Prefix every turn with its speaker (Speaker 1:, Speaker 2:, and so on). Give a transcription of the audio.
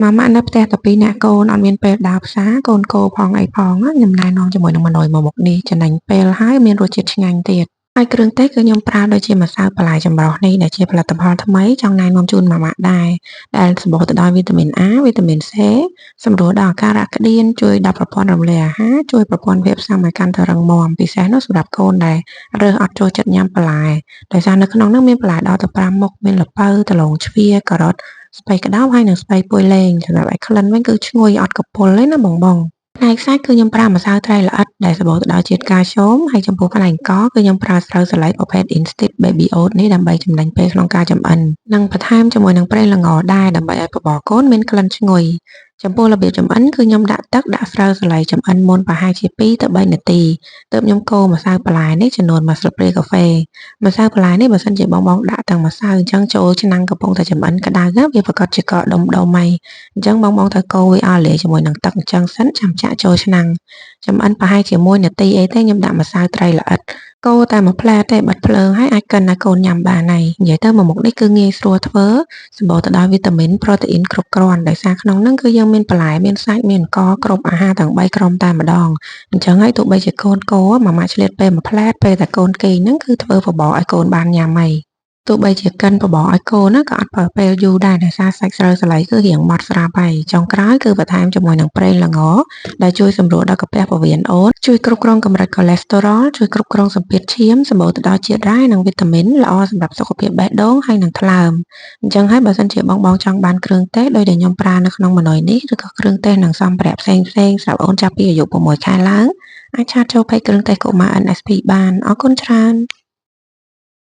Speaker 1: Mà mẹ nó te tập pi nè cô nó miền pe đào xá cô phong ai phong á nhầm nai non cho mỗi nông mà nồi mà một đi cho nên pe hai miền rồi chết ngang tiệt haiเครื่องเทศគឺខ្ញុំប្រើដូចជាម្សៅបន្លែចម្រុះនេះដែលជាផលិតផលថ្មីចង់ណែនាំជូនម៉ាម៉ាក់ដែរដែលសម្បូរទៅដោយវីតាមីន A វីតាមីន C សម្រួលដល់អាការៈក្តៀនជួយដល់ប្រព័ន្ធរំលាយអាហារជួយប្រព័ន្ធភាពស៊ាំឲ្យកាន់តែរឹងមាំពិសេសនោះសម្រាប់កូនដែលរើសអត់ចូលចិត្តញ៉ាំបន្លែដោយសារនៅក្នុងនោះមានបន្លែដល់ទៅ5មុខមានល្ពៅដលងជ្វាការ៉ុតស្ពៃក្តៅហើយនិងស្ពៃពុយលែងសម្រាប់ឲ្យក្លិនវិញគឺឈ្ងុយអត់កពុលទេណាបងផ្នែកសាច់គឺខ្ញុំប្រើម្សៅត្រីល្អិតដែលសម្បូរទៅដោយជាតិកាល់ស្យូមហើយចំពោះផ្នែកកគឺខ្ញុំប្រើស្រូវសឡៃប្រភេទ Instant Baby Oat នេះដើម្បីចំណេញពេលក្នុងការចម្អិននិងបន្ថែមជាមួយនឹងប្រេងល្ងដែរដើម្បីឲ្យបបរកូនមានក្លិនឈ្ងុយចំពោះរបៀបចម្អិនគឺខ្ញុំដាក់ទឹកដាក់ស្រូវសឡៃចម្អិនមុនប្រហែលជា2ទៅ3នាទីទើបខ្ញុំកូរម្សៅបន្លែនេះចំនួន1ស្លាបព្រាកាហ្វេម្សៅបន្លែនេះបើសិនជាបងដាក់ទាំងម្សៅអញ្ចឹងចូលឆ្នាំងកំពុងតែចម្អិនក្តៅណាវាប្រកាសជាកកដុំហើយអញ្ចឹងបងត្រូវកូរវាឲ្យលាយជាមួយនឹងទឹកអញ្ចឹងសិនចាំចាក់ចូលឆ្នាំងចម្អិនប្រហែលជា1នាទីអីទេខ្ញុំដាក់ម្សៅត្រីល្អិតកូរតែមួយផ្លែទេបិទភ្លើងហើយអាចកិនឲ្យកូនញ៉ាំបានហើយនិយាយទៅមួយមុខនេះគឺងាយស្រួលធ្វើសម្បូរទៅដោយវីតាមីនប្រូតេអ៊ីនគ្រប់គ្រាន់ដោយសារក្នុងនោះគឺយើងមានបន្លែមានសាច់មានអង្ករគ្រប់អាហារទាំង3ក្រុមតែម្ដងអញ្ចឹងហើយទោះបីជាកូនកូរម៉ាម៉ាឆ្លៀតពេលមួយផ្លែតពេលតែកូនគេហ្នឹងគឺធ្វើបបរឲ្យកូនបានញ៉ាំហើយទោះបីជាកិនបបរឲ្យកូនណាក៏អត់ប្រើពេលយូរដែរដោយសារសាច់ស្រូវសឡៃគឺរាងម៉ត់ស្រាប់ហើយចុងក្រោយគឺបន្ថែមជាមួយនឹងប្រេងល្ងដែលជួយសម្រួលដល់កាពះពោះវៀនអូនជួយគ្រប់គ្រងកម្រិតកូឡេស្តេរ៉ុលជួយគ្រប់គ្រងសម្ពាធឈាមសម្បូរទៅដោយជាតិរ៉ែនិងវីតាមីនល្អសម្រាប់សុខភាពបេះដូងហើយនិងថ្លើមអញ្ចឹងហើយបើសិនជាបងចង់បានគ្រឿងទេសដោយដែលខ្ញុំប្រើនៅក្នុងម៉ឺនុយនេះឬក៏គ្រឿងទេសនិងសម្ភារៈផ្សេងសម្រាប់អូនចាប់ពីអាយុ6ខែឡើងអាចឆាតចូលពេកគ្រឿងទេសកុមារ NSP បានអរគុណច្រើន